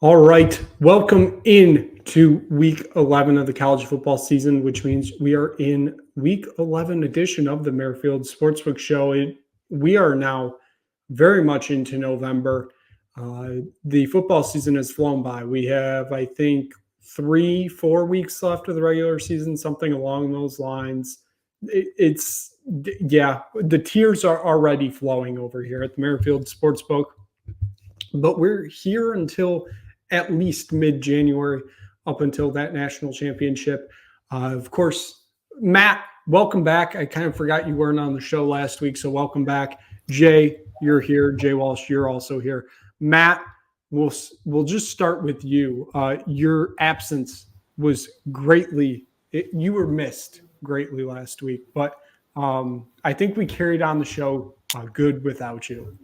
All right. Welcome in to week 11 of the college football season, which means we are in week 11 edition of the Merrifield Sportsbook Show. We are now very much into November. The football season has flown by. We have, I think, 3-4 weeks left of the regular season, something along those lines. The tears are already flowing over here at the Merrifield Sportsbook. But we're here until at least mid-January, up until that national championship. Of course, Matt, welcome back. I kind of forgot you weren't on the show last week, so welcome back. Jay, you're here. J Walsh, you're also here. Matt, we'll just start with you. Your absence was you were missed greatly last week, but I think we carried on the show good without you.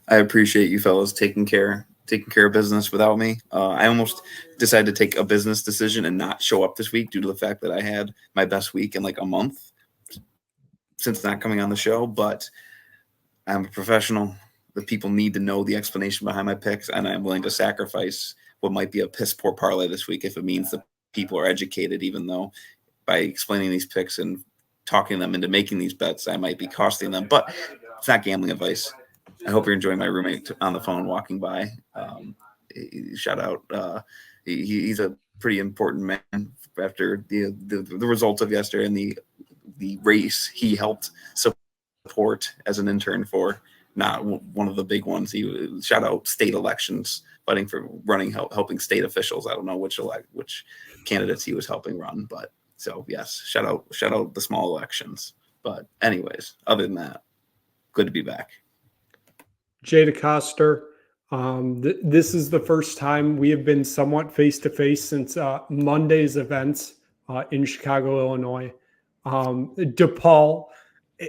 I appreciate you fellas taking care of business without me. I almost decided to take a business decision and not show up this week due to the fact that I had my best week in like a month since not coming on the show. But I'm a professional. The people need to know the explanation behind my picks, and I'm willing to sacrifice what might be a piss poor parlay this week if it means the people are educated, even though by explaining these picks and talking them into making these bets, I might be costing them. But it's not gambling advice. I hope you're enjoying my roommate on the phone walking by. Shout out. He's a pretty important man after the results of yesterday and the race he helped support as an intern for, not one of the big ones. Shout out state elections, fighting for helping state officials. I don't know which candidates he was helping run, but so yes, shout out the small elections. But anyways, other than that, good to be back. Jay DeCoster, this is the first time we have been somewhat face-to-face since Monday's events in Chicago, Illinois. DePaul,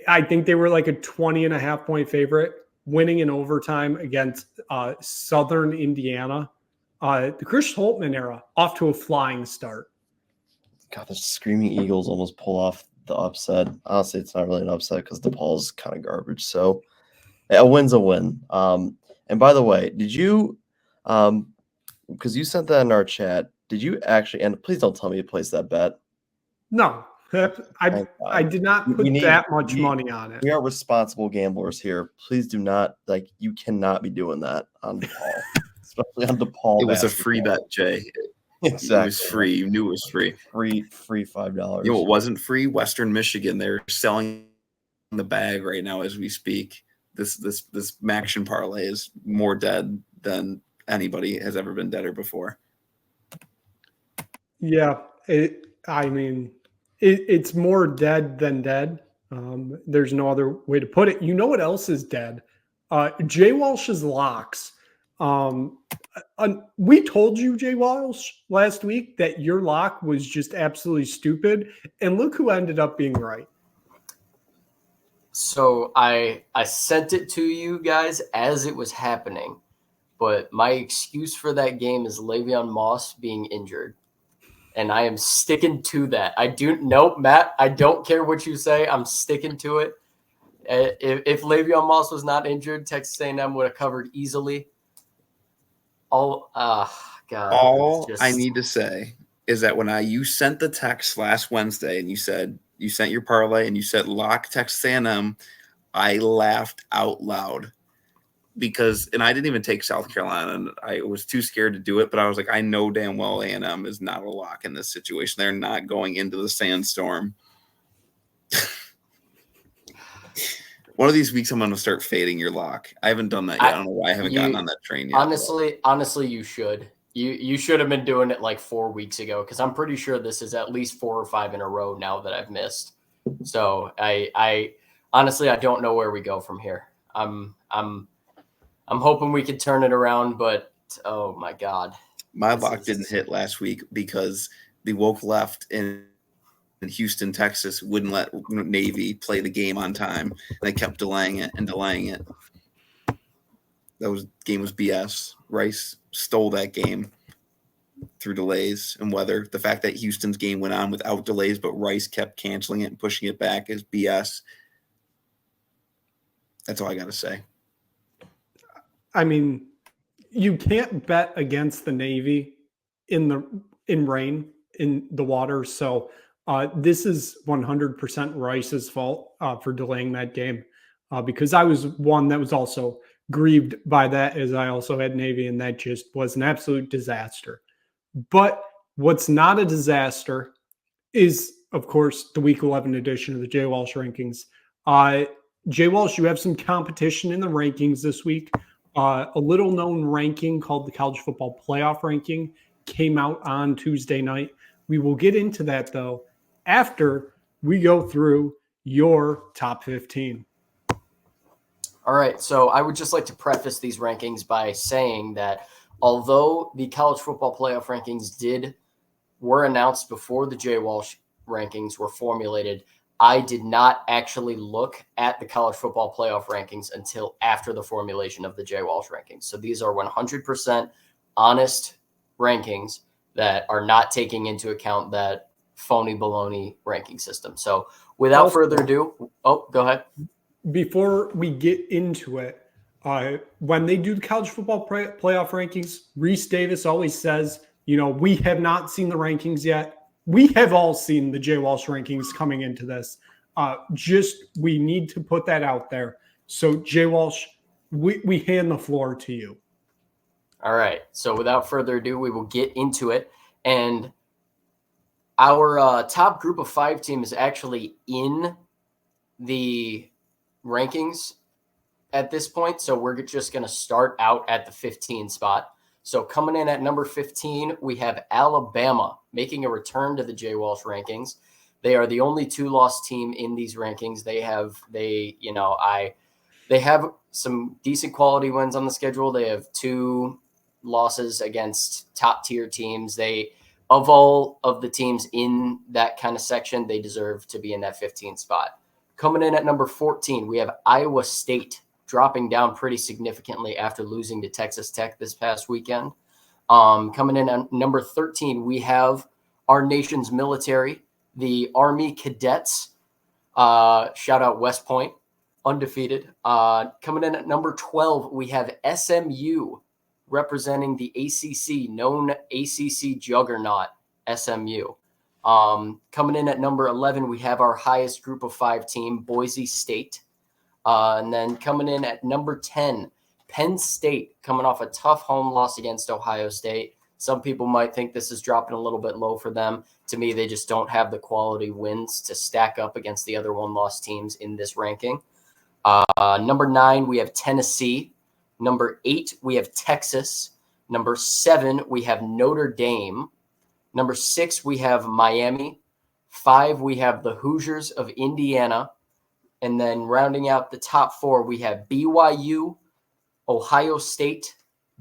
I think they were like a 20.5-point favorite, winning in overtime against Southern Indiana. The Chris Holtman era, off to a flying start. God, the Screaming Eagles almost pull off the upset. Honestly, it's not really an upset because DePaul's kind of garbage, so a win's a win. And by the way, did you, because you sent that in our chat, did you actually, and please don't tell me you placed that bet. No, I did not put that much money on it. We are responsible gamblers here. Please do not, you cannot be doing that on DePaul, especially on DePaul. It was a free bet, Jay. Exactly. It was free. You knew it was free. Free $5. You know, it wasn't free. Western Michigan, they're selling the bag right now as we speak. This Maction parlay is more dead than anybody has ever been deader before. Yeah, it's more dead than dead. There's no other way to put it. You know what else is dead? J Walsh's locks. We told you, J Walsh, last week that your lock was just absolutely stupid, and look who ended up being right. So I sent it to you guys as it was happening, but my excuse for that game is Le'Veon Moss being injured, and I am sticking to that. Matt, I don't care what you say. I'm sticking to it. If Le'Veon Moss was not injured, Texas A&M would have covered easily. I need to say is that when you sent the text last Wednesday and you said you sent your parlay and you said lock Texas A&M, I laughed out loud and I didn't even take South Carolina, and I was too scared to do it. But I was like, I know damn well A&M is not a lock in this situation. They're not going into the sandstorm. One of these weeks, I'm going to start fading your lock. I haven't done that yet. I don't know why I haven't gotten on that train yet. Honestly, you should. You should have been doing it like 4 weeks ago, because I'm pretty sure this is at least 4 or 5 in a row now that I've missed. So I honestly, I don't know where we go from here. I'm hoping we could turn it around, but oh my God. My lock didn't hit last week because the woke left in Houston, Texas wouldn't let Navy play the game on time. They kept delaying it. That game was BS. Rice stole that game through delays and weather. The fact that Houston's game went on without delays, but Rice kept canceling it and pushing it back is BS. That's all I got to say. I mean, you can't bet against the Navy in rain in the water. So this is 100% Rice's fault for delaying that game because I was one that was also grieved by that, as I also had Navy, and that just was an absolute disaster. But what's not a disaster is, of course, the Week 11 edition of the J Walsh rankings. J Walsh, you have some competition in the rankings this week. A little known ranking called the College Football Playoff Ranking came out on Tuesday night. We will get into that, though, after we go through your top 15. All right. So I would just like to preface these rankings by saying that although the College Football Playoff Rankings were announced before the J Walsh rankings were formulated, I did not actually look at the College Football Playoff Rankings until after the formulation of the J Walsh rankings. So these are 100% honest rankings that are not taking into account that phony baloney ranking system. So without further ado, go ahead. Before we get into it, when they do the College Football Playoff Rankings, Reese Davis always says, we have not seen the rankings yet. We have all seen the J Walsh rankings coming into this. We need to put that out there. So J Walsh, we hand the floor to you. All right. So without further ado, we will get into it. And our top group of 5 team is actually in the rankings at this point. So we're just going to start out at the 15 spot. So coming in at number 15, we have Alabama making a return to the J Walsh rankings. They are the only 2-loss team in these rankings. They have some decent quality wins on the schedule. They have 2 losses against top tier teams. Of all of the teams in that kind of section, they deserve to be in that 15 spot. Coming in at number 14, we have Iowa State dropping down pretty significantly after losing to Texas Tech this past weekend. Coming in at number 13, we have our nation's military, the Army Cadets. Shout out West Point, undefeated. Coming in at number 12, we have SMU representing the ACC, known ACC juggernaut, SMU. Coming in at number 11, we have our highest group of 5 team, Boise State. And then coming in at number 10, Penn State, coming off a tough home loss against Ohio State. Some people might think this is dropping a little bit low for them. To me, they just don't have the quality wins to stack up against the other 1-loss teams in this ranking. Number 9, we have Tennessee. Number 8, we have Texas. Number 7, we have Notre Dame. Number 6, we have Miami. 5, we have the Hoosiers of Indiana. And then rounding out the top 4, we have BYU, Ohio State,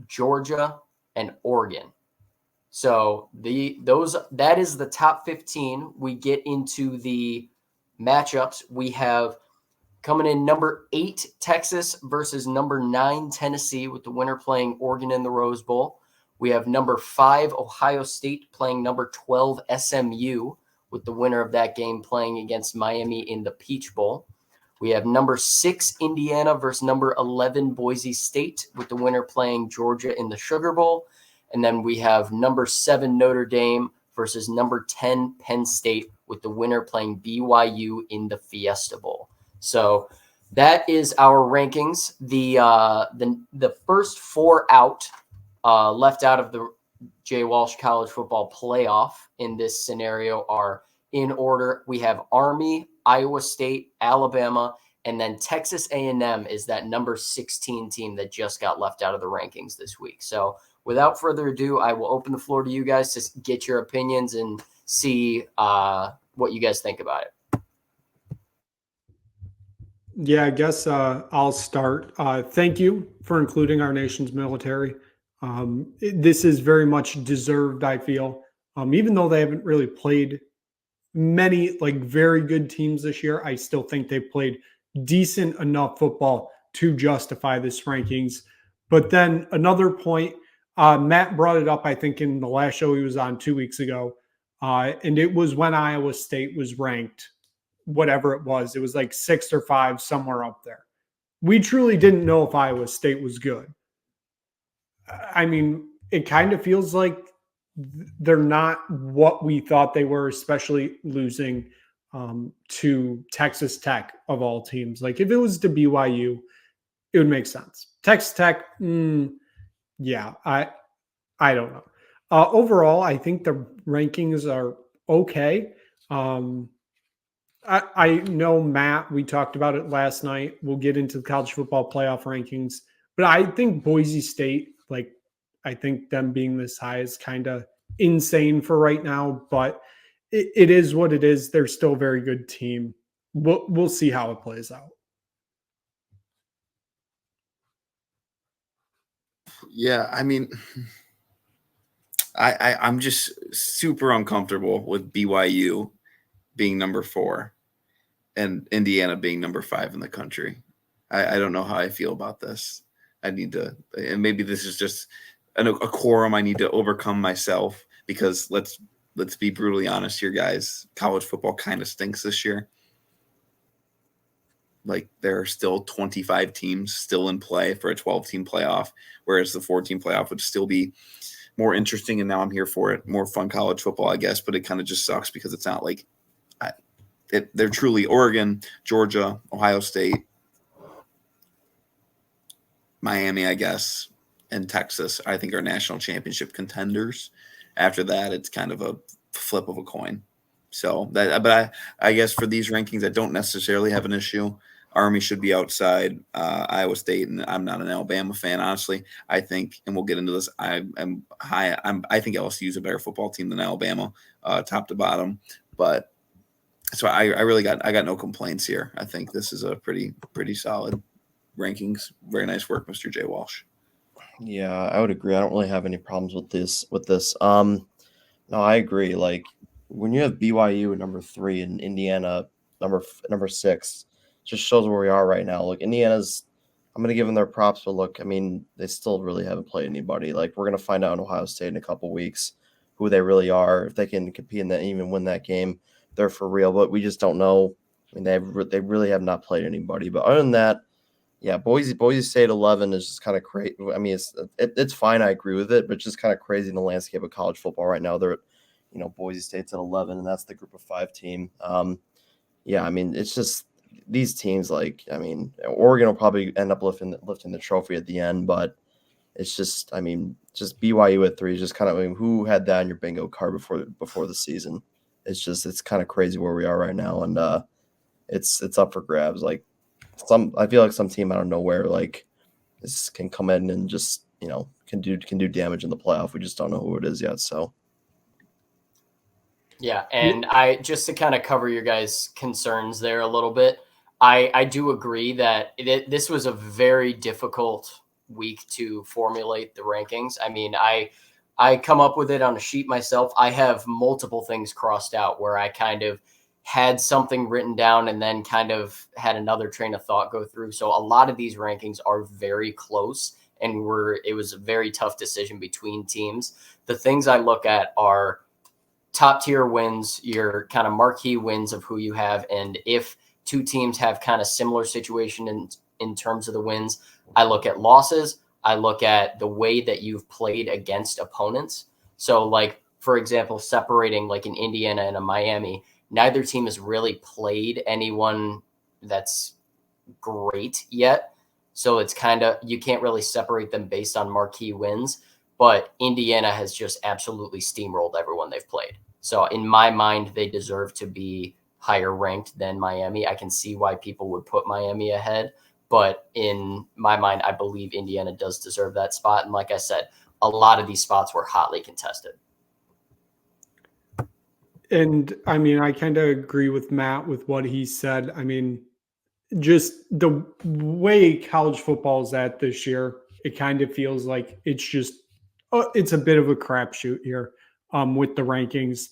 Georgia, and Oregon. So that is the top 15. We get into the matchups. We have coming in number 8, Texas versus number 9, Tennessee, with the winner playing Oregon in the Rose Bowl. We have number 5, Ohio State, playing number 12, SMU, with the winner of that game playing against Miami in the Peach Bowl. We have number 6, Indiana versus number 11, Boise State, with the winner playing Georgia in the Sugar Bowl. And then we have number 7, Notre Dame versus number 10, Penn State, with the winner playing BYU in the Fiesta Bowl. So that is our rankings. The first 4 out, left out of the J Walsh College Football Playoff in this scenario are in order. We have Army, Iowa State, Alabama, and then Texas A&M is that number 16 team that just got left out of the rankings this week. So without further ado, I will open the floor to you guys to get your opinions and see what you guys think about it. Yeah, I guess I'll start. Thank you for including our nation's military. This is very much deserved, I feel. Even though they haven't really played many very good teams this year, I still think they've played decent enough football to justify this rankings. But then another point, Matt brought it up, I think, in the last show he was on 2 weeks ago. And it was when Iowa State was ranked, whatever it was like 6 or 5, somewhere up there. We truly didn't know if Iowa State was good. I mean, it kind of feels like they're not what we thought they were, especially losing to Texas Tech of all teams. Like if it was to BYU, it would make sense. Texas Tech, yeah, I don't know. Overall, I think the rankings are okay. I know, Matt, we talked about it last night. We'll get into the college football playoff rankings, but I think Boise State, like, I think them being this high is kind of insane for right now, but it is what it is. They're still a very good team. We'll see how it plays out. Yeah, I mean, I'm just super uncomfortable with BYU being number 4 and Indiana being number 5 in the country. I don't know how I feel about this. I need to, and maybe this is just a quorum I need to overcome myself, because let's be brutally honest here, guys. College football kind of stinks this year. Like there are still 25 teams still in play for a 12-team playoff, whereas the 14 playoff would still be more interesting. And now I'm here for it. More fun college football, I guess, but it kind of just sucks because it's not like they're truly Oregon, Georgia, Ohio State, Miami, I guess, and Texas, I think, are national championship contenders. After that, it's kind of a flip of a coin. So, but I guess for these rankings, I don't necessarily have an issue. Army should be outside Iowa State, and I'm not an Alabama fan, honestly. I think, and we'll get into this, I think LSU is a better football team than Alabama, top to bottom. But so I got no complaints here. I think this is a pretty solid rankings. Very nice work, Mr. J Walsh. Yeah, I would agree. I don't really have any problems with this. No, I agree. Like when you have BYU at number 3 and Indiana number 6, just shows where we are right now. Look, Indiana's, I'm going to give them their props, but look, I mean, they still really haven't played anybody. Like we're going to find out in Ohio State in a couple weeks who they really are. If they can compete in that, even win that game, they're for real. But we just don't know. I mean, they really have not played anybody. But other than that, yeah, Boise State 11 is just kind of crazy. I mean, it's fine. I agree with it, but it's just kind of crazy in the landscape of college football right now. They're, Boise State's at 11, and that's the Group of 5 team. Yeah, I mean, it's just these teams. Like, I mean, Oregon will probably end up lifting the trophy at the end, but it's just, I mean, just BYU at 3 is just kind of, I mean, who had that on your bingo card before the season? It's kind of crazy where we are right now, and it's up for grabs. Like. I feel like some team out of nowhere like this can come in and just can do damage in the playoff. We just don't know who it is yet. So yeah, and I just to kind of cover your guys' concerns there a little bit, I do agree that this was a very difficult week to formulate the rankings. I mean, I come up with it on a sheet myself. I have multiple things crossed out where I kind of had something written down and then kind of had another train of thought go through. So a lot of these rankings are very close, and it was a very tough decision between teams. The things I look at are top tier wins, your kind of marquee wins of who you have. And if two teams have kind of similar situation in terms of the wins, I look at losses. I look at the way that you've played against opponents. So like, for example, separating like an Indiana and a Miami, neither team has really played anyone that's great yet. So it's kind of, you can't really separate them based on marquee wins, but Indiana has just absolutely steamrolled everyone they've played. So in my mind, they deserve to be higher ranked than Miami. I can see why people would put Miami ahead, but in my mind, I believe Indiana does deserve that spot. And like I said, a lot of these spots were hotly contested. And I mean, I kind of agree with Matt with what he said. I mean, just the way college football is at this year, it kind of feels like it's a bit of a crapshoot here with the rankings.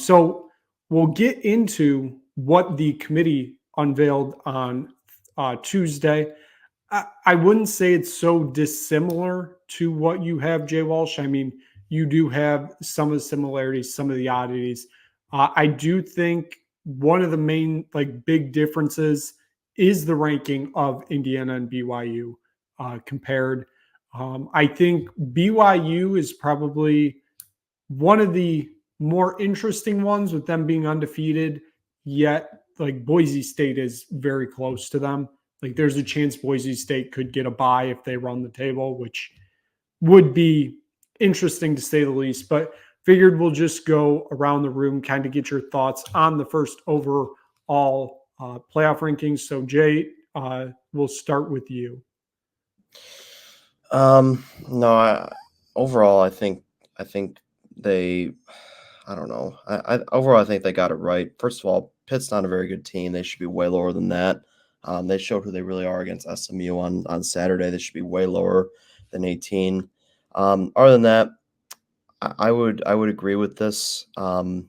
So we'll get into what the committee unveiled on Tuesday. I wouldn't say it's so dissimilar to what you have, J Walsh. I mean, you do have some of the similarities, some of the oddities. I do think one of the main big differences is the ranking of Indiana and BYU compared. I think BYU is probably one of the more interesting ones with them being undefeated, yet like Boise State is very close to them. Like there's a chance Boise State could get a bye if they run the table, which would be interesting to say the least. But figured we'll just go around the room, kind of get your thoughts on the first overall playoff rankings. So Jay, we'll start with you. No, overall, I think they, I don't know. Overall, I think they got it right. First of all, Pitt's not a very good team. They should be way lower than that. They showed who they really are against SMU on Saturday. They should be way lower than 18. Other than that, I would agree with this. I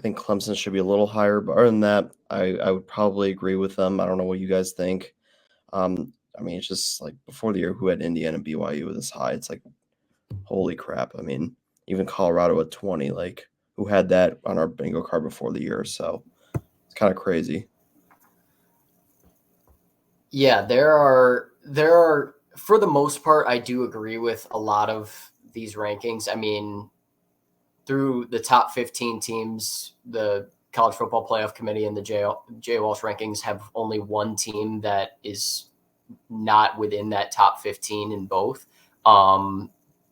think Clemson should be a little higher, but other than that, I would probably agree with them. I don't know what you guys think. I mean, it's just like before the year, who had Indiana and BYU this high? It's like, holy crap. I mean, even Colorado at 20, like who had that on our bingo card before the year? So it's kind of crazy. Yeah, there are for the most part, I do agree with a lot of these rankings. I mean, through the top 15 teams, the College Football Playoff Committee and the J Walsh rankings have only one team that is not within that top 15 in both.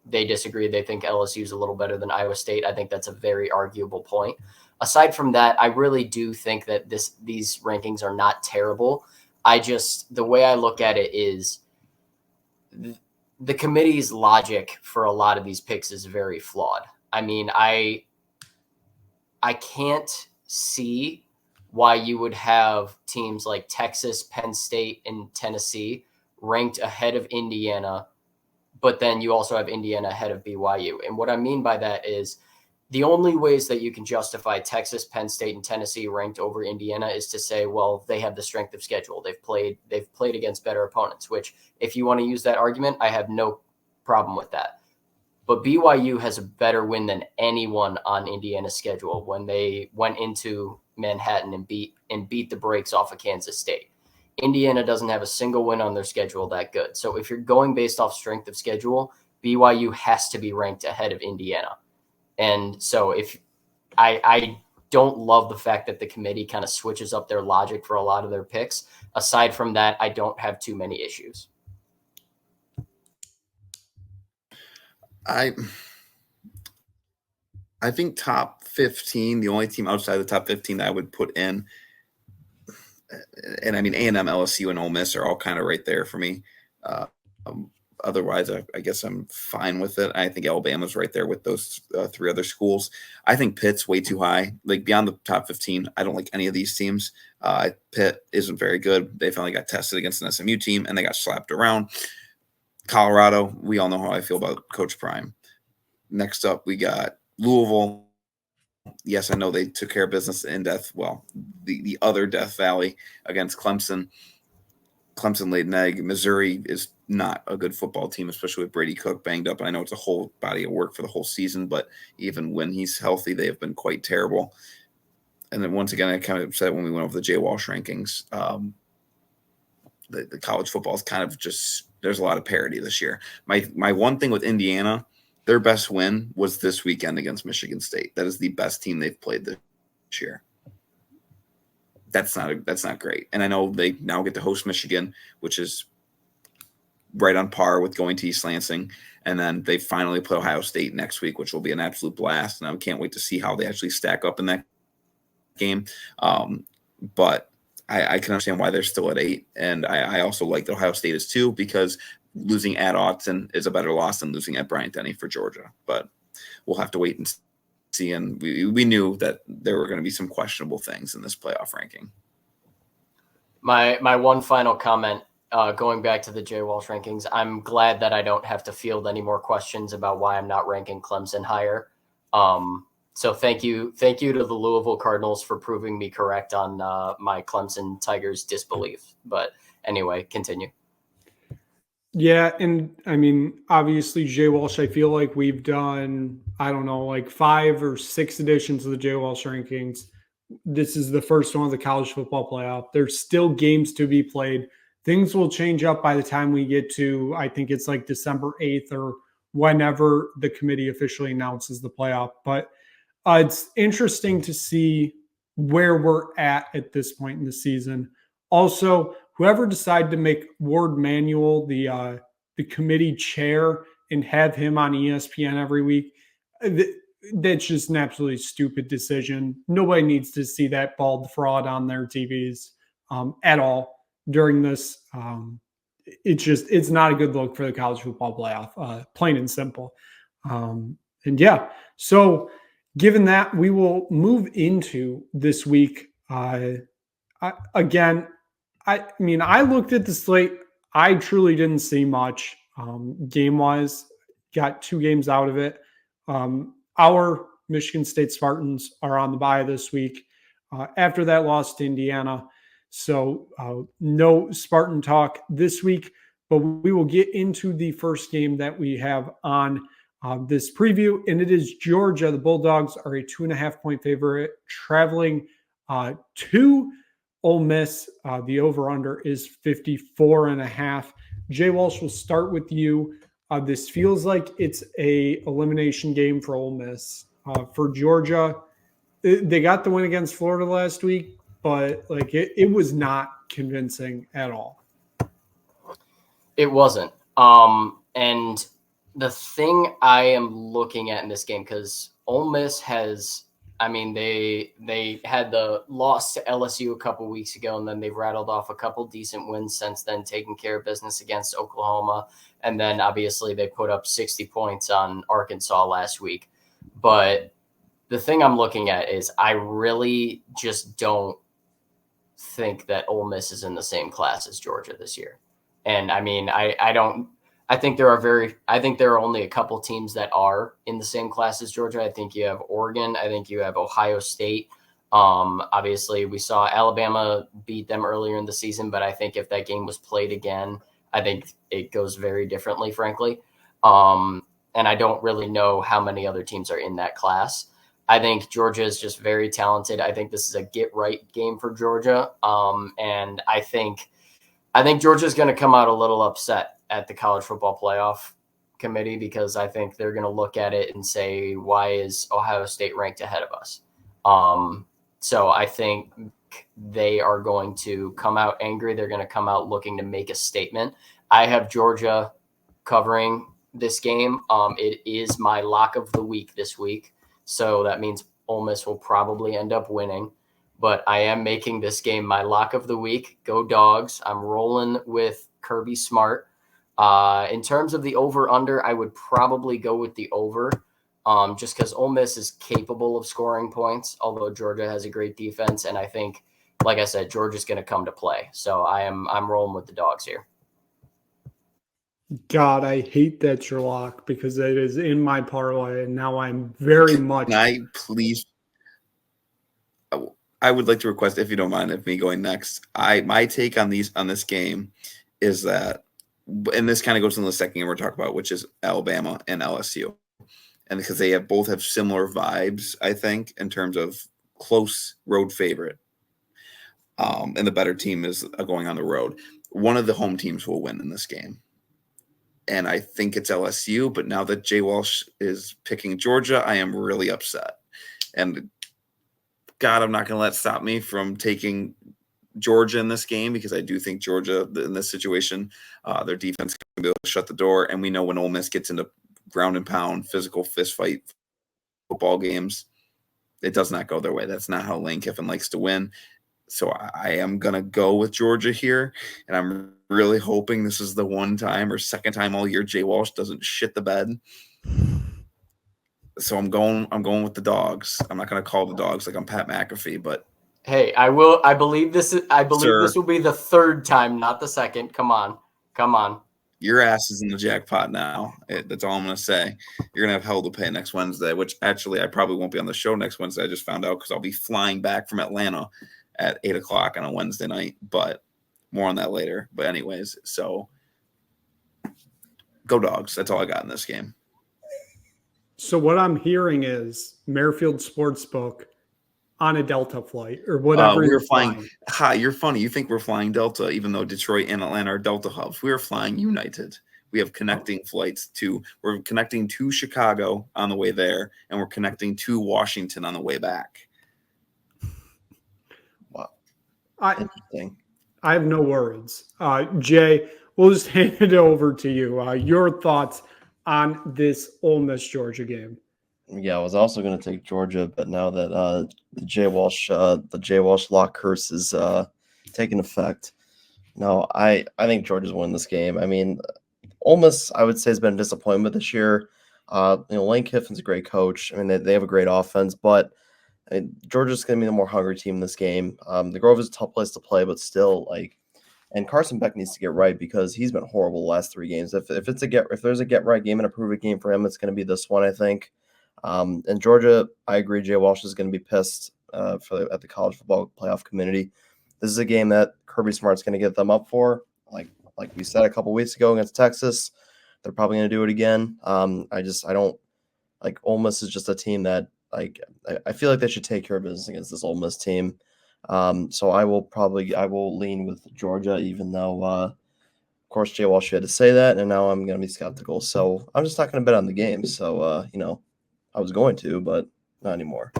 They disagree. They think LSU is a little better than Iowa State. I think that's a very arguable point. Aside from that, I really do think that these rankings are not terrible. The way I look at it is the committee's logic for a lot of these picks is very flawed. I mean, I can't see why you would have teams like Texas, Penn State, and Tennessee ranked ahead of Indiana, but then you also have Indiana ahead of BYU. And what I mean by that is the only ways that you can justify Texas, Penn State, and Tennessee ranked over Indiana is to say, well, they have the strength of schedule. They've played against better opponents, which if you want to use that argument, I have no problem with that. But BYU has a better win than anyone on Indiana's schedule when they went into Manhattan and beat the brakes off of Kansas State. Indiana doesn't have a single win on their schedule that good. So if you're going based off strength of schedule, BYU has to be ranked ahead of Indiana. And so if I don't love the fact that the committee kind of switches up their logic for a lot of their picks. Aside from that, I don't have too many issues. I think top 15, the only team outside the top 15 that I would put in, and I mean A&M, LSU, and Ole Miss are all kind of right there for me. Otherwise, I guess I'm fine with it. I think Alabama's right there with those three other schools. I think Pitt's way too high. Like beyond the top 15, I don't like any of these teams. Pitt isn't very good. They finally got tested against an SMU team, and they got slapped around. Colorado, we all know how I feel about Coach Prime. Next up, we got Louisville. Yes, I know they took care of business in the other Death Valley against Clemson. Clemson laid an egg. Missouri is not a good football team, especially with Brady Cook banged up. I know it's a whole body of work for the whole season, but even when he's healthy, they have been quite terrible. And then once again, I kind of said when we went over the J Walsh rankings, the college football is kind of just – there's a lot of parity this year. My one thing with Indiana, their best win was this weekend against Michigan State. That is the best team they've played this year. That's not great. And I know they now get to host Michigan, which is right on par with going to East Lansing. And then they finally play Ohio State next week, which will be an absolute blast. And I can't wait to see how they actually stack up in that game. But I can understand why they're still at 8. And I also like that Ohio State is 2 because losing at Autzen is a better loss than losing at Bryant-Denny for Georgia. But we'll have to wait and see. And we knew that there were going to be some questionable things in this playoff ranking. My one final comment, going back to the J Walsh rankings, I'm glad that I don't have to field any more questions about why I'm not ranking Clemson higher. So thank you to the Louisville Cardinals for proving me correct on my Clemson Tigers disbelief. But anyway, continue. Yeah, and I mean, obviously, J Walsh, I feel like we've done, I don't know, like 5 or 6 editions of the J Walsh rankings. This is the first one of the college football playoff. There's still games to be played. things will change up by the time we get to, I think it's like December 8th or whenever the committee officially announces the playoff. But it's interesting to see where we're at this point in the season. Also, whoever decided to make Ward Manuel the committee chair and have him on ESPN every week, that's just an absolutely stupid decision. Nobody needs to see that bald fraud on their TVs at all during this. It's not a good look for the college football playoff, plain and simple. So given that, we will move into this week. I looked at the slate. I truly didn't see much game-wise. Got 2 games out of it. Our Michigan State Spartans are on the bye this week. After that loss to Indiana. So no Spartan talk this week, but we will get into the first game that we have on this preview, and it is Georgia. The Bulldogs are a 2.5-point favorite traveling to Ole Miss. The over-under is 54.5. J Walsh, will start with you. This feels like it's a elimination game for Ole Miss. For Georgia, they got the win against Florida last week, but it was not convincing at all. It wasn't. And the thing I am looking at in this game, because Ole Miss has, they had the loss to LSU a couple weeks ago, and then they've rattled off a couple decent wins since then, taking care of business against Oklahoma. And then obviously they put up 60 points on Arkansas last week. But the thing I'm looking at is I really just don't think that Ole Miss is in the same class as Georgia this year. And I think there are only a couple teams that are in the same class as Georgia. I think you have Oregon. I think you have Ohio State. Obviously we saw Alabama beat them earlier in the season, but I think if that game was played again, I think it goes very differently, frankly. And I don't really know how many other teams are in that class. I think Georgia is just very talented. I think this is a get-right game for Georgia. And I think Georgia is going to come out a little upset at the college football playoff committee, because I think they're going to look at it and say, why is Ohio State ranked ahead of us? So I think they are going to come out angry. They're going to come out looking to make a statement. I have Georgia covering this game. It is my lock of the week this week. So that means Ole Miss will probably end up winning, but I am making this game my lock of the week. Go Dogs. I'm rolling with Kirby Smart. In terms of the over-under, I would probably go with the over, just because Ole Miss is capable of scoring points, although Georgia has a great defense. And I think, like I said, Georgia's going to come to play. So I'm rolling with the Dogs here. God, I hate that your lock, because it is in my parlay, and now I'm very much. I would like to request, if you don't mind, of me going next. My take on this game is that, and this kind of goes into the second game we're talking about, which is Alabama and LSU, and because they both have similar vibes, I think, in terms of close road favorite, and the better team is going on the road. One of the home teams will win in this game. And I think it's LSU, but now that J Walsh is picking Georgia, I am really upset. And God, I'm not going to let it stop me from taking Georgia in this game, because I do think Georgia, in this situation, their defense can be able to shut the door. And we know when Ole Miss gets into ground and pound, physical fist fight football games, it does not go their way. That's not how Lane Kiffin likes to win. So I am going to go with Georgia here, and I'm really hoping this is the one time or second time all year J Walsh doesn't shit the bed. So I'm going with the Dogs. I'm not going to call the Dogs like I'm Pat McAfee, but hey, I believe this will be the third time, not the second. Come on. Your ass is in the jackpot now. That's all I'm going to say. You're going to have hell to pay next Wednesday, which actually I probably won't be on the show next Wednesday. I just found out, because I'll be flying back from Atlanta at 8:00 on a Wednesday night, but more on that later. But anyways, so go Dogs. That's all I got in this game. So what I'm hearing is Merrifield Sportsbook on a Delta flight or whatever We you're were flying. You're funny. You think we're flying Delta, even though Detroit and Atlanta are Delta hubs. We are flying United. We have connecting flights to. We're connecting to Chicago on the way there, and we're connecting to Washington on the way back. Wow. I Interesting. have no words. Jay, we'll just hand it over to you. Your thoughts on this Ole Miss Georgia game? Yeah, I was also going to take Georgia, but now that the J Walsh lock curse is taking effect, no, I think Georgia's winning this game. I mean, Ole Miss, I would say, has been a disappointment this year. Lane Kiffin's a great coach. I mean, they have a great offense, but Georgia's going to be the more hungry team in this game. The Grove is a tough place to play, but still, and Carson Beck needs to get right because he's been horrible the last 3 games. If there's a get right game and a prove it game for him, it's going to be this one, I think. And Georgia, I agree, J Walsh is going to be pissed at the college football playoff community. This is a game that Kirby Smart's going to get them up for. Like we said a couple weeks ago against Texas, they're probably going to do it again. I don't like Ole Miss is just a team that I feel like they should take care of business against this Ole Miss team. So I will lean with Georgia, even though of course J Walsh had to say that, and now I'm going to be skeptical. So I'm just not going to bet on the game. So I was going to, but not anymore.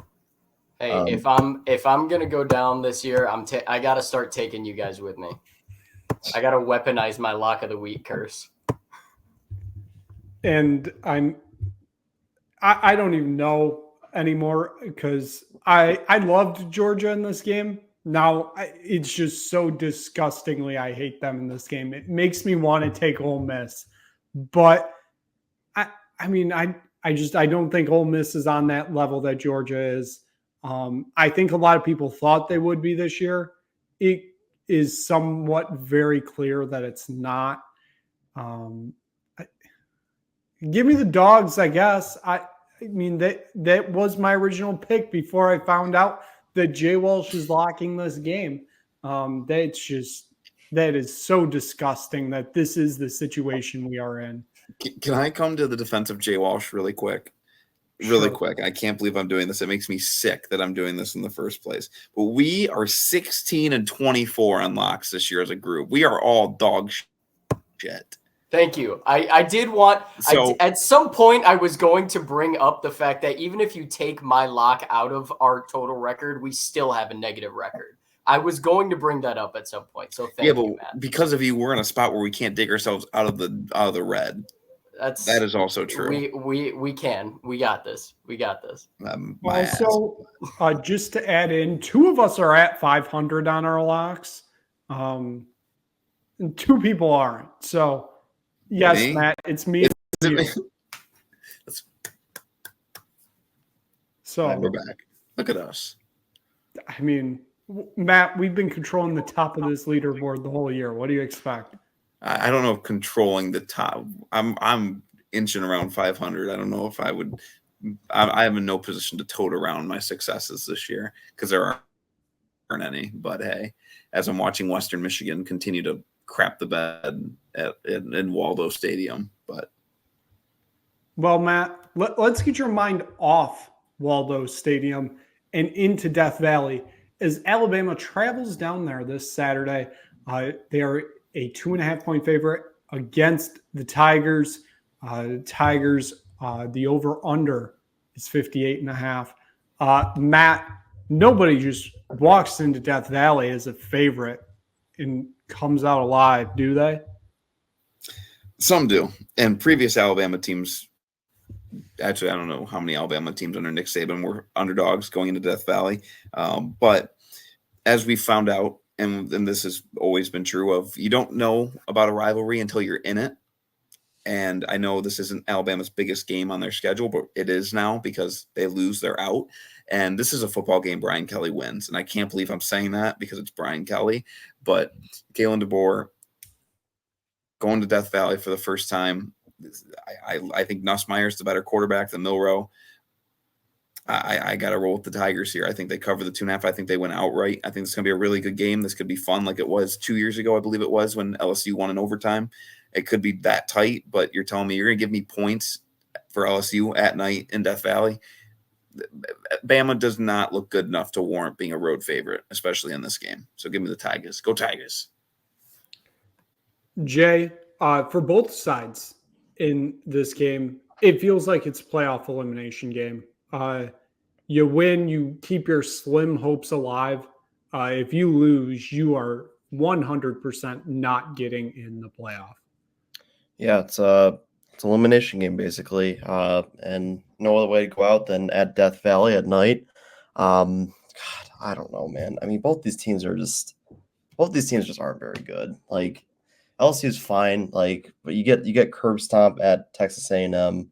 Hey, if I'm gonna go down this year, I gotta start taking you guys with me. I gotta weaponize my lock of the week curse. And I don't even know anymore because I loved Georgia in this game. Now it's just so disgustingly I hate them in this game. It makes me want to take Ole Miss, but I don't think Ole Miss is on that level that Georgia is. I think a lot of people thought they would be this year. It is somewhat very clear that it's not. Give me the Dogs, I guess. I mean, that was my original pick before I found out that J Walsh is locking this game. That is so disgusting that this is the situation we are in. Can I come to the defense of J Walsh really quick? Really quick. I can't believe I'm doing this. It makes me sick that I'm doing this in the first place. But we are 16-24 on locks this year as a group. We are all dog shit. Thank you. I did want at some point I was going to bring up the fact that even if you take my lock out of our total record, we still have a negative record. I was going to bring that up at some point. So thank you, Matt. Because of you, we're in a spot where we can't dig ourselves out of the red. That is also true. We can. We got this. Also, just to add in, 2 of us are at 500 on our locks. And 2 people aren't. So, yes, me? Matt, it's me. So we're back. Look at us. I mean, Matt, we've been controlling the top of this leaderboard the whole year. What do you expect? I don't know if controlling the top. I'm inching around 500. I don't know if I would. I am in no position to tote around my successes this year because there aren't any. But hey, as I'm watching Western Michigan continue to crap the bed in Waldo Stadium, well, Matt, let's get your mind off Waldo Stadium and into Death Valley as Alabama travels down there this Saturday. They are a 2.5-point favorite against the Tigers. The over-under is 58.5. Matt, nobody just walks into Death Valley as a favorite and comes out alive, do they? Some do. And previous Alabama teams, actually, I don't know how many Alabama teams under Nick Saban were underdogs going into Death Valley. But as we found out, and this has always been true of, you don't know about a rivalry until you're in it. And I know this isn't Alabama's biggest game on their schedule, but it is now because they lose, they're out. And this is a football game Brian Kelly wins. And I can't believe I'm saying that because it's Brian Kelly. But Kalen DeBoer going to Death Valley for the first time. I think Nussmeier's the better quarterback than Milroe. I got to roll with the Tigers here. I think they cover the 2.5. I think they win outright. I think it's going to be a really good game. This could be fun like it was 2 years ago, I believe it was, when LSU won in overtime. It could be that tight, but you're telling me you're going to give me points for LSU at night in Death Valley? Bama does not look good enough to warrant being a road favorite, especially in this game. So give me the Tigers. Go Tigers. Jay, for both sides in this game, it feels like it's a playoff elimination game. You win, you keep your slim hopes alive. If you lose, you are 100% not getting in the playoff. Yeah, it's an elimination game basically, and no other way to go out than at Death Valley at night. God, I don't know, man. I mean, both these teams just aren't very good. Like LSU is fine, like, but you get curb stomp at Texas A&M.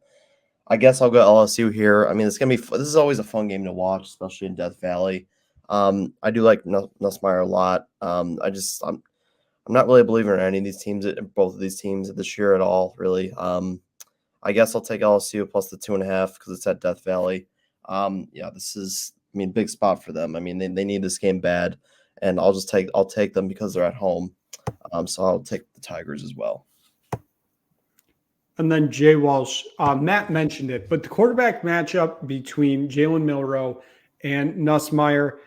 I guess I'll go LSU here. I mean, this is always a fun game to watch, especially in Death Valley. I do like Nussmeier a lot. I'm not really a believer in any of these teams, both of these teams this year at all, really. I guess I'll take LSU plus the 2.5 because it's at Death Valley. Yeah, this is, I mean, big spot for them. I mean, they need this game bad, and I'll take them because they're at home. So I'll take the Tigers as well. And then J Walsh, Matt mentioned it, but the quarterback matchup between Jalen Milroe and Nussmeier,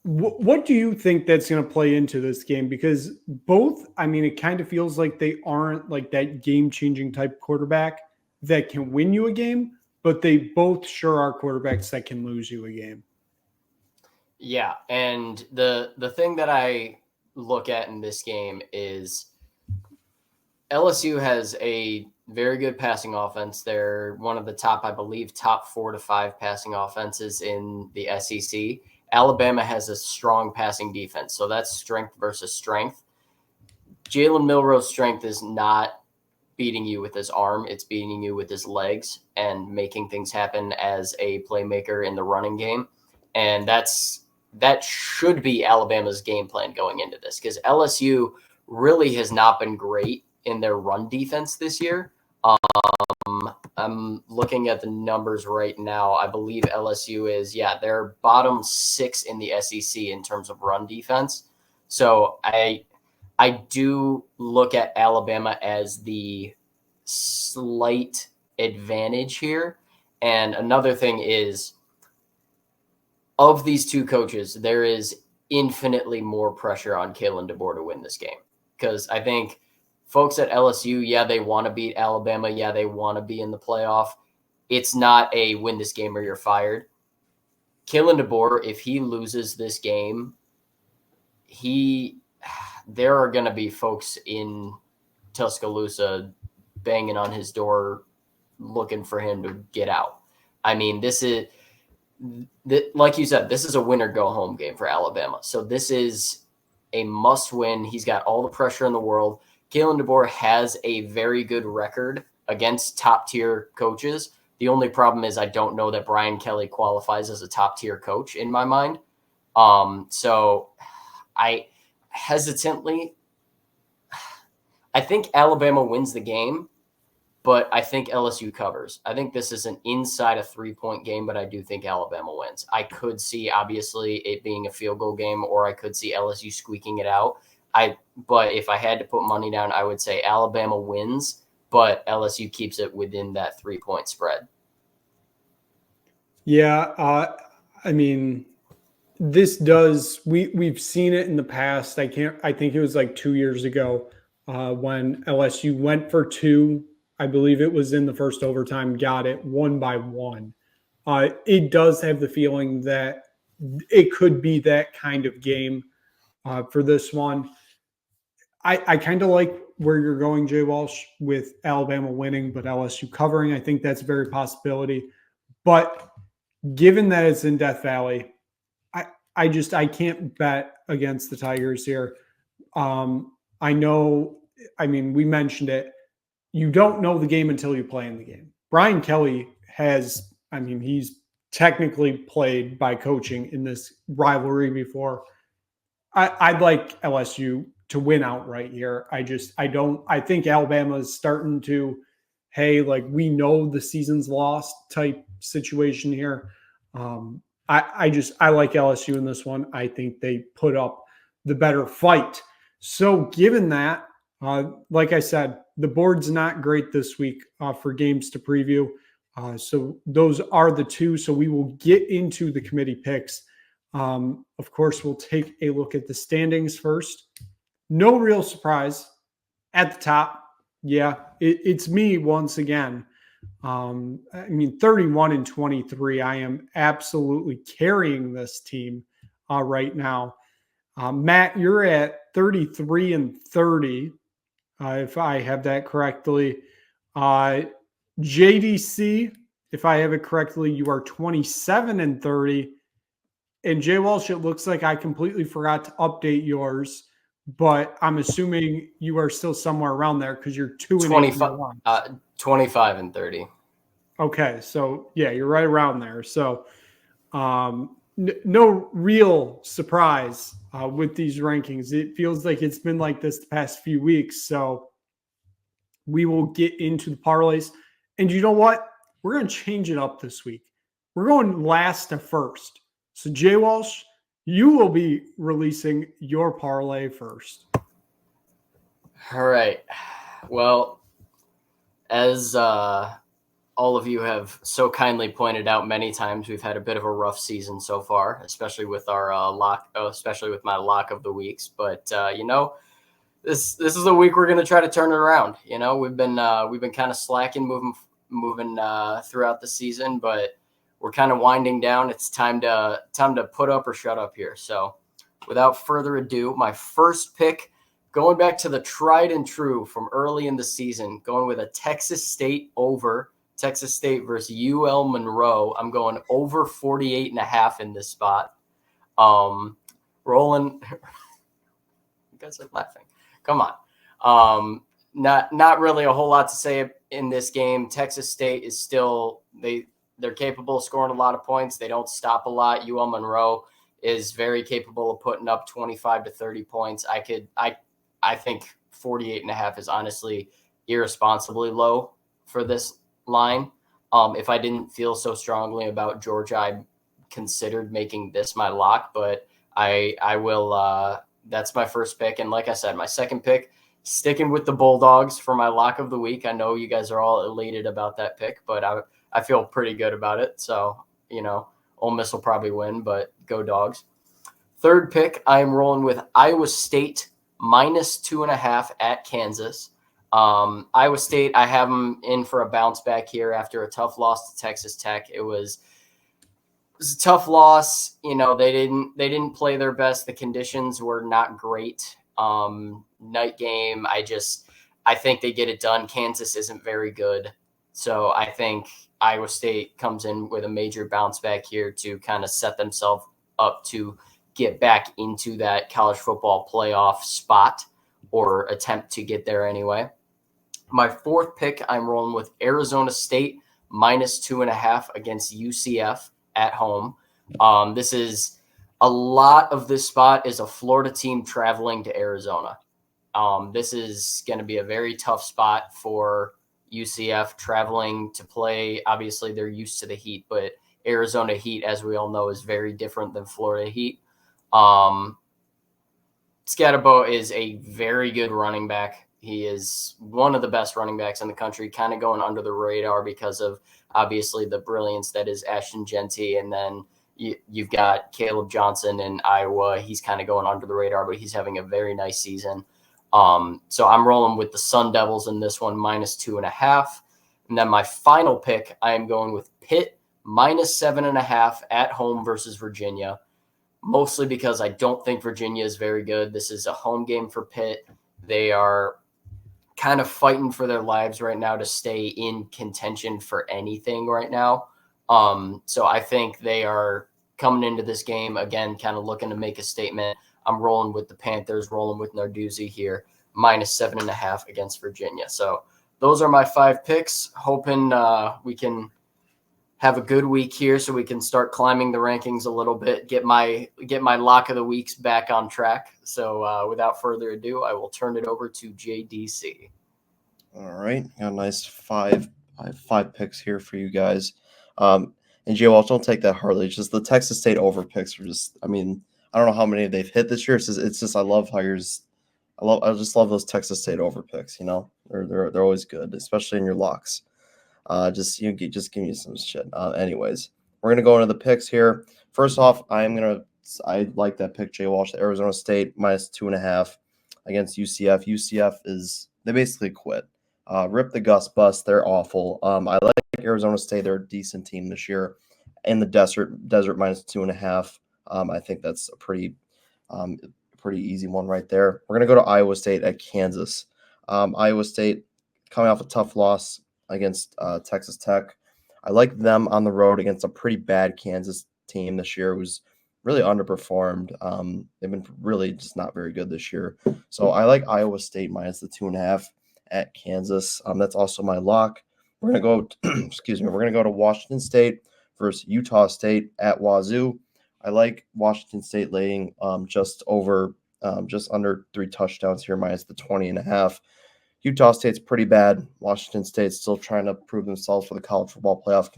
what do you think that's going to play into this game? Because both, I mean, it kind of feels like they aren't like that game-changing type quarterback that can win you a game, but they both sure are quarterbacks that can lose you a game. Yeah, and the thing that I look at in this game is LSU has a very good passing offense. They're one of the top, I believe, top 4 to 5 passing offenses in the SEC. Alabama has a strong passing defense, so that's strength versus strength. Jalen Milroe's strength is not beating you with his arm. It's beating you with his legs and making things happen as a playmaker in the running game. And that should be Alabama's game plan going into this, because LSU really has not been great in their run defense this year. I'm looking at the numbers right now. I believe LSU is, they're bottom 6 in the SEC in terms of run defense. So I do look at Alabama as the slight advantage here. And another thing is, of these two coaches, there is infinitely more pressure on Kalen DeBoer to win this game. Because I think folks at LSU, they want to beat Alabama. Yeah, they want to be in the playoff. It's not a win this game or you're fired. Kalen DeBoer, if he loses this game, there are going to be folks in Tuscaloosa banging on his door looking for him to get out. I mean, like you said, this is a win or go home game for Alabama. So this is a must win. He's got all the pressure in the world. Kalen DeBoer has a very good record against top tier coaches. The only problem is I don't know that Brian Kelly qualifies as a top tier coach in my mind. So I think Alabama wins the game, but I think LSU covers. I think this is an inside a 3-point game, but I do think Alabama wins. I could see, obviously, it being a field goal game, or I could see LSU squeaking it out. But if I had to put money down, I would say Alabama wins, but LSU keeps it within that 3-point spread. Yeah, I mean, we've seen it in the past. I think it was like 2 years ago when LSU went for 2. I believe it was in the first overtime, got it 1-1. It does have the feeling that it could be that kind of game for this one. I kind of like where you're going, J Walsh, with Alabama winning, but LSU covering. I think that's a very possibility. But given that it's in Death Valley, I can't bet against the Tigers here. I know, I mean, we mentioned it. You don't know the game until you play in the game. Brian Kelly he's technically played by coaching in this rivalry before. I'd like LSU to win outright here. I think Alabama is starting to, hey, like, we know the season's lost type situation here. I like LSU in this one. I think they put up the better fight. So given that, like I said, the board's not great this week for games to preview. So those are the two. So we will get into the committee picks. Of course, we'll take a look at the standings first. No real surprise at the top. Yeah, it's me once again. 31-23. I am absolutely carrying this team right now. Matt, you're at 33-30, if I have that correctly. JDC, if I have it correctly, you are 27-30. And J Walsh, it looks like I completely forgot to update yours, but I'm assuming you are still somewhere around there because you're 2-8. 25-30. Okay, so yeah, you're right around there. So no real surprise with these rankings. It feels like it's been like this the past few weeks. So we will get into the parlays. And you know what? We're going to change it up this week. We're going last to first. So J Walsh, you will be releasing your parlay first. All right. Well, as all of you have so kindly pointed out many times, we've had a bit of a rough season so far, especially with our especially with my lock of the weeks. But this is the week we're going to try to turn it around. We've been kind of slacking, moving throughout the season, but we're kind of winding down. It's time to put up or shut up here. So, without further ado, my first pick, going back to the tried and true from early in the season, going with a Texas State versus UL Monroe. I'm going over 48.5 in this spot. Rolling. You guys are laughing. Come on. Not really a whole lot to say in this game. Texas State is still they're capable of scoring a lot of points. They don't stop a lot. UL Monroe is very capable of putting up 25 to 30 points. I think 48.5 is honestly irresponsibly low for this line. If I didn't feel so strongly about Georgia, I considered making this my lock, but I will. That's my first pick. And like I said, my second pick, sticking with the Bulldogs for my lock of the week. I know you guys are all elated about that pick, but I feel pretty good about it. So, Ole Miss will probably win, but go Dogs. Third pick, I am rolling with Iowa State -2.5 at Kansas. Iowa State, I have them in for a bounce back here after a tough loss to Texas Tech. It was a tough loss. They didn't play their best. The conditions were not great. Night game. I think they get it done. Kansas isn't very good. So I think Iowa State comes in with a major bounce back here to kind of set themselves up to get back into that college football playoff spot, or attempt to get there anyway. My fourth pick, I'm rolling with Arizona State -2.5 against UCF at home. This is a lot of this spot is a Florida team traveling to Arizona. This is going to be a very tough spot for UCF traveling to play. Obviously, they're used to the heat, but Arizona heat, as we all know, is very different than Florida heat. Scatterbo is a very good running back. He is one of the best running backs in the country, kind of going under the radar because of obviously the brilliance that is Ashton Genty. And then you've got Caleb Johnson in Iowa. He's kind of going under the radar, but he's having a very nice season. So I'm rolling with the Sun Devils in this one, -2.5. And then my final pick, I am going with Pitt -7.5 at home versus Virginia, mostly because I don't think Virginia is very good. This is a home game for Pitt. They are kind of fighting for their lives right now to stay in contention for anything right now. So I think they are coming into this game, again, kind of looking to make a statement. I'm rolling with the Panthers, rolling with Narduzzi here, -7.5 against Virginia. So those are my 5 picks, hoping we can have a good week here so we can start climbing the rankings a little bit, get my lock of the weeks back on track. So without further ado, I will turn it over to JDC. All right, got a nice five picks here for you guys. And J Walsh, don't take that hardly. It's just the Texas State over picks are just, I don't know how many they've hit this year. It's just I love how I just love those Texas State over picks. They're always good, especially in your locks. Just give me some shit. Anyways, we're gonna go into the picks here. First off, I like that pick, J Walsh, Arizona State -2.5 against UCF. They basically quit. Rip the Gus bus. They're awful. I like Arizona State. They're a decent team this year. In the desert -2.5. I think that's a pretty easy one right there. We're gonna go to Iowa State at Kansas. Iowa State coming off a tough loss against Texas Tech. I like them on the road against a pretty bad Kansas team this year who's really underperformed. They've been really just not very good this year. So I like Iowa State -2.5 at Kansas. That's also my lock. We're gonna go. Excuse me. We're gonna go to Washington State versus Utah State at Wazoo. I like Washington State laying just under 3 touchdowns here -20.5. Utah State's pretty bad. Washington State's still trying to prove themselves for the college football playoff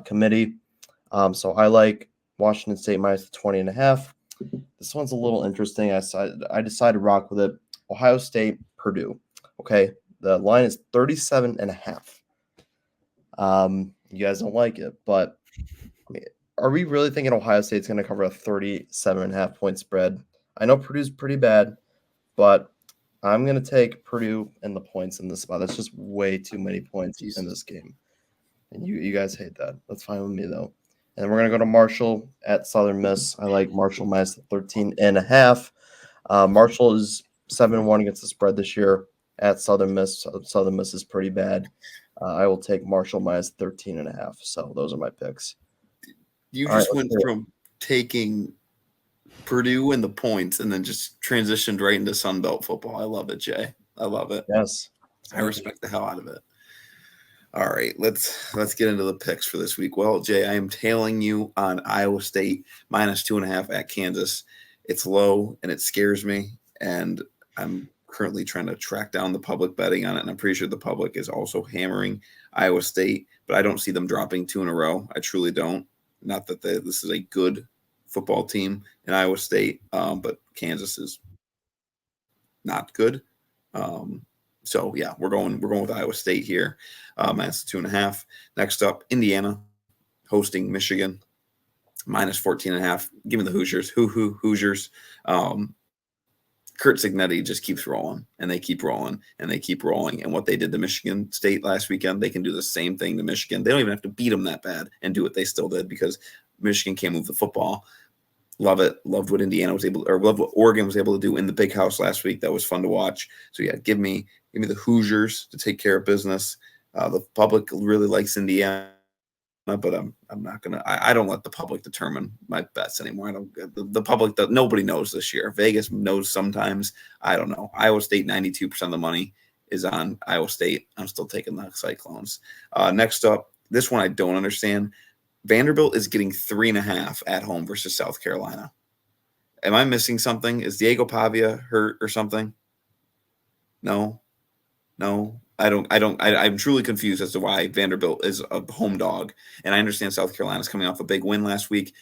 committee. So I like Washington State -20.5. This one's a little interesting. I decided to rock with it. Ohio State, Purdue. Okay, the line is 37.5. You guys don't like it, but are we really thinking Ohio State's going to cover a 37.5 point spread? I know Purdue's pretty bad, but I'm going to take Purdue and the points in this spot. That's just way too many points in this game. And you guys hate that. That's fine with me, though. And then we're going to go to Marshall at Southern Miss. I like Marshall -13.5. Marshall is 7-1 against the spread this year at Southern Miss. Southern Miss is pretty bad. I will take Marshall -13.5. So those are my picks. You just went from taking Purdue and the points and then just transitioned right into Sun Belt football. I love it, Jay. I love it. Yes. I respect the hell out of it. All right, let's get into the picks for this week. Well, Jay, I am tailing you on Iowa State -2.5 at Kansas. It's low and it scares me, and I'm currently trying to track down the public betting on it, and I'm pretty sure the public is also hammering Iowa State, but I don't see them dropping 2 in a row. I truly don't. Not that this is a good football team in Iowa State, but Kansas is not good. So yeah, we're going with Iowa State here, -2.5. Next up, Indiana hosting Michigan, -14.5. Give me the Hoosiers. Hoosiers. Kurt Cignetti just keeps rolling, and they keep rolling, and they keep rolling. And what they did to Michigan State last weekend, they can do the same thing to Michigan. They don't even have to beat them that bad and do what they still did because Michigan can't move the football. Love it. Loved what loved what Oregon was able to do in the big house last week. That was fun to watch. So yeah, give me the Hoosiers to take care of business. The public really likes Indiana, but I'm not gonna. I don't let the public determine my bets anymore. I don't. The public, nobody knows this year. Vegas knows sometimes. I don't know. Iowa State, 92% of the money is on Iowa State. I'm still taking the Cyclones. Next up, this one I don't understand. Vanderbilt is getting 3.5 at home versus South Carolina. Am I missing something? Is Diego Pavia hurt or something? No. I'm truly confused as to why Vanderbilt is a home dog. And I understand South Carolina's coming off a big win last week.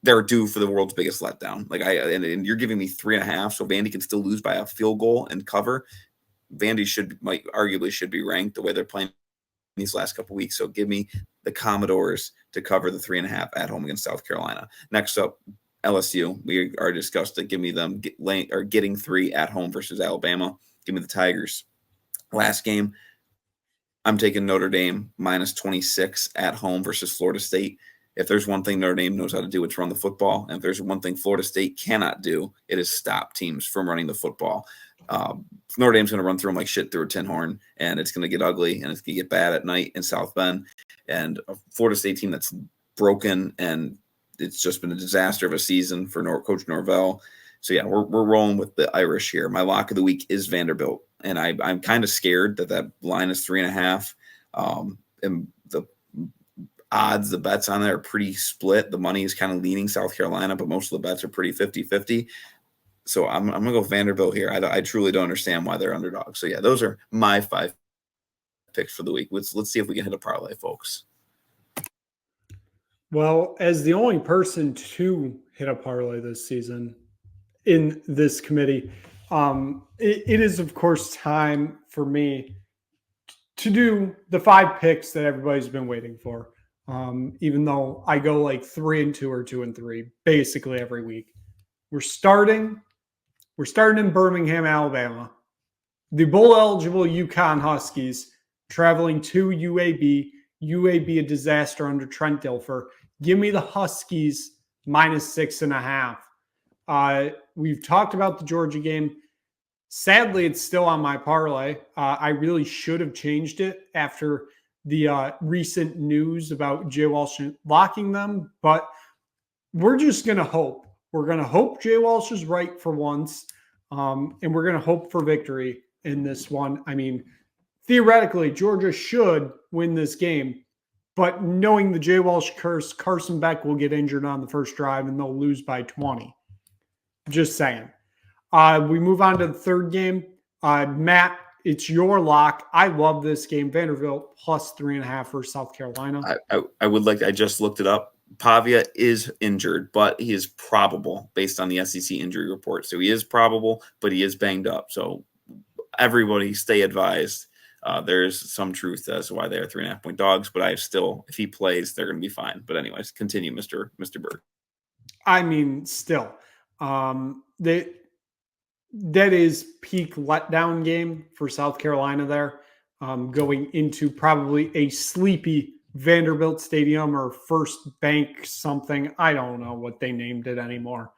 They're due for the world's biggest letdown. And you're giving me 3.5, so Vandy can still lose by a field goal and cover. Vandy arguably should be ranked the way they're playing these last couple weeks. So give me the Commodores to cover the 3.5 at home against South Carolina. Next up, LSU. We already discussed it. Give me them getting 3 at home versus Alabama. Give me the Tigers. Last game, I'm taking Notre Dame -26 at home versus Florida State. If there's one thing Notre Dame knows how to do, it's run the football. And if there's one thing Florida State cannot do, it is stop teams from running the football. Notre Dame's going to run through them like shit through a tin horn, and it's going to get ugly, and it's going to get bad at night in South Bend. And a Florida State team that's broken, and it's just been a disaster of a season for Coach Norvell. So, yeah, we're rolling with the Irish here. My lock of the week is Vanderbilt, and I'm kind of scared that line is 3.5. And the odds, the bets on there are pretty split. The money is kind of leaning South Carolina, but most of the bets are pretty 50-50. So I'm going to go Vanderbilt here. I truly don't understand why they're underdogs. So, yeah, those are my 5 picks for the week. Let's see if we can hit a parlay, folks. Well, as the only person to hit a parlay this season in this committee, it is, of course, time for me to do the 5 picks that everybody's been waiting for. Even though I go like 3-2 or 2-3 basically every week. We're starting in Birmingham, Alabama. The bowl eligible UConn Huskies traveling to UAB. UAB a disaster under Trent Dilfer. Give me the Huskies -6.5. We've talked about the Georgia game. Sadly, it's still on my parlay. I really should have changed it after the recent news about J Walsh locking them, but we're just going to hope. We're going to hope J Walsh is right for once, and we're going to hope for victory in this one. I mean, theoretically, Georgia should win this game, but knowing the J Walsh curse, Carson Beck will get injured on the first drive and they'll lose by 20. Just saying. We move on to the third game. Matt, it's your lock. I love this game. Vanderbilt +3.5 for South Carolina. I would like. I just looked it up. Pavia is injured, but he is probable based on the SEC injury report. So he is probable, but he is banged up. So everybody stay advised. There's some truth as to why they are 3.5-point dogs, but if he plays, they're going to be fine. But anyways, continue, Mr. Berg. I mean, still, that is peak letdown game for South Carolina there, going into probably a sleepy Vanderbilt Stadium or First Bank something. I don't know what they named it anymore.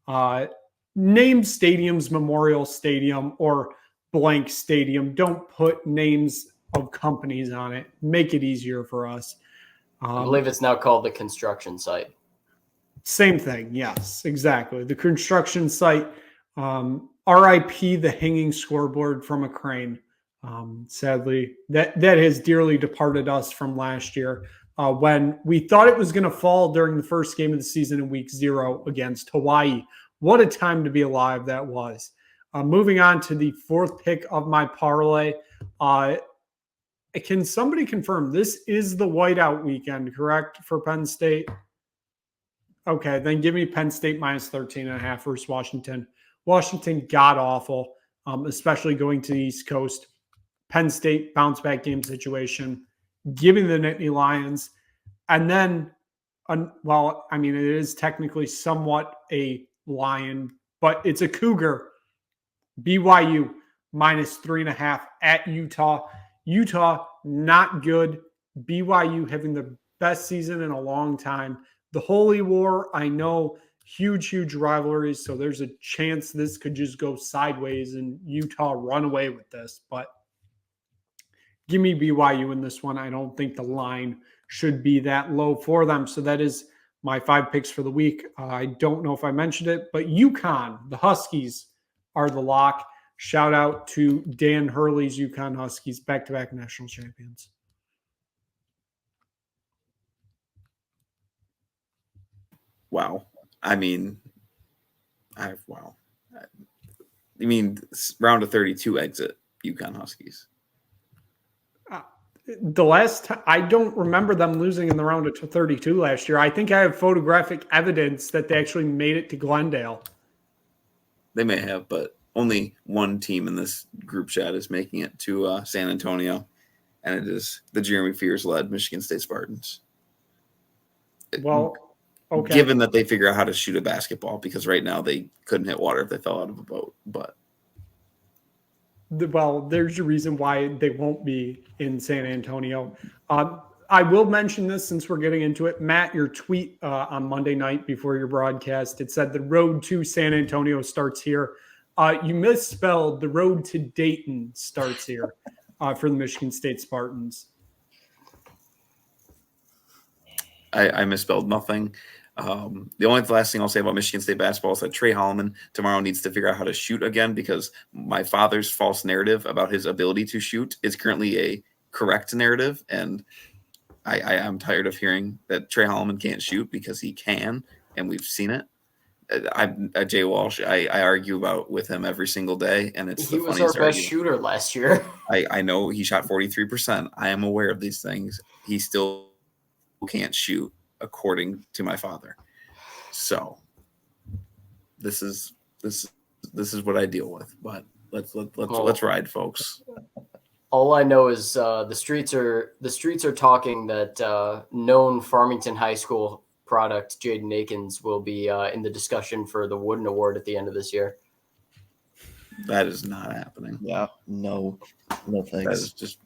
Name stadiums Memorial Stadium or blank stadium. Don't put names of companies on it. Make it easier for us. I believe it's now called the construction site. Same thing. Yes, exactly. The construction site. RIP the hanging scoreboard from a crane. Sadly, that has dearly departed us from last year when we thought it was going to fall during the first game of the season in week 0 against Hawaii. What a time to be alive that was. Moving on to the fourth pick of my parlay. Can somebody confirm this is the whiteout weekend, correct, for Penn State? Okay, then give me Penn State -13.5 versus Washington. Washington god awful, especially going to the East Coast. Penn State bounce back game situation, giving the Nittany Lions, and then, well, I mean, it is technically somewhat a Lion, but it's a Cougar. BYU -3.5 at Utah. Utah not good. BYU having the best season in a long time. The Holy War, I know. Huge rivalries, so there's a chance this could just go sideways and Utah run away with this. But give me BYU in this one. I don't think the line should be that low for them. So that is my 5 picks for the week. I don't know if I mentioned it, but UConn, the Huskies, are the lock. Shout out to Dan Hurley's UConn Huskies, back-to-back national champions. Wow. I mean, wow. You mean round of 32 exit UConn Huskies? The last time, I don't remember them losing in the round of 32 last year. I think I have photographic evidence that they actually made it to Glendale. They may have, but only one team in this group chat is making it to San Antonio, and it is the Jeremy Fears-led Michigan State Spartans. Well, okay. Given that they figure out how to shoot a basketball, because right now they couldn't hit water if they fell out of a boat. But well, there's a reason why they won't be in San Antonio. I will mention this since we're getting into it. Matt, your tweet on Monday night before your broadcast, it said the road to San Antonio starts here. You misspelled the road to Dayton starts here for the Michigan State Spartans. I misspelled nothing. The last thing I'll say about Michigan State basketball is that Trey Holloman tomorrow needs to figure out how to shoot again, because my father's false narrative about his ability to shoot is currently a correct narrative. And I am tired of hearing that Trey Holloman can't shoot, because he can, and we've seen it. J Walsh, I argue about with him every single day, and it's he was our best shooter last year. I know he shot 43%. I am aware of these things. He still can't shoot, according to my father. So this is what I deal with. But let's ride, folks. All I know is the streets are talking that known Farmington High School product Jaden Akins will be in the discussion for the Wooden Award at the end of this year. That is not happening. Yeah, no That thanks. is just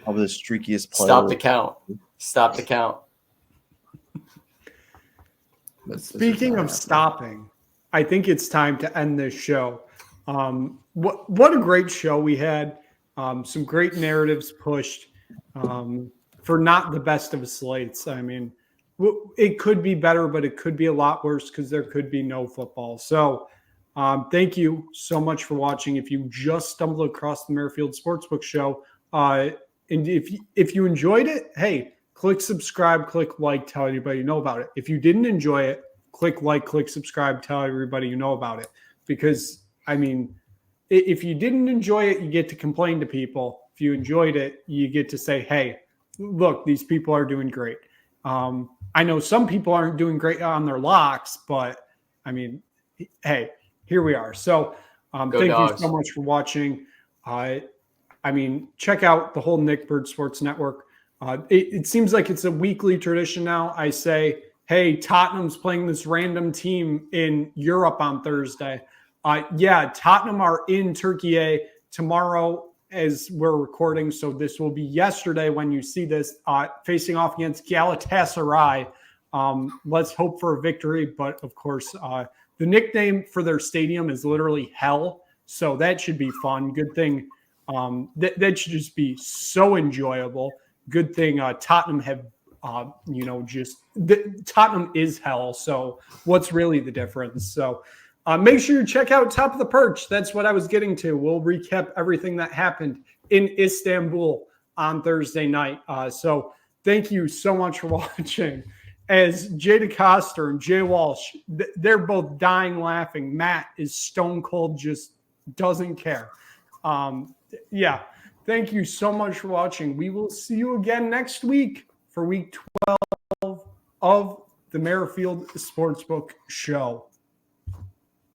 Probably the streakiest player. Stop the count. Stop the count. Speaking of stopping, I think it's time to end this show. What a great show we had. Some great narratives pushed for not the best of slates. I mean, it could be better, but it could be a lot worse because there could be no football. So thank you so much for watching. If you just stumbled across the Merrifield Sportsbook Show, and if you enjoyed it, hey, click subscribe, click like, tell everybody you know about it. If you didn't enjoy it, click like, click subscribe, tell everybody you know about it. Because, I mean, if you didn't enjoy it, you get to complain to people. If you enjoyed it, you get to say, hey, look, these people are doing great. I know some people aren't doing great on their locks, but, I mean, hey, here we are. So thank you so much for watching. I mean, check out the whole Nick Bird Sports Network. It seems like it's a weekly tradition now. I say, hey, Tottenham's playing this random team in Europe on Thursday. Yeah, Tottenham are in Turkey tomorrow as we're recording. So this will be yesterday when you see this, facing off against Galatasaray. Let's hope for a victory. But, of course, the nickname for their stadium is literally Hell. So that should be fun. Good thing. That should just be so enjoyable. Good thing Tottenham have, Tottenham is hell. So what's really the difference? So make sure you check out Top of the Perch. That's what I was getting to. We'll recap everything that happened in Istanbul on Thursday night. So thank you so much for watching. As Jay DeCoster and J Walsh, they're both dying laughing. Matt is stone cold, just doesn't care. Yeah. Thank you so much for watching. We will see you again next week for week 12 of the Merrifield Sportsbook Show.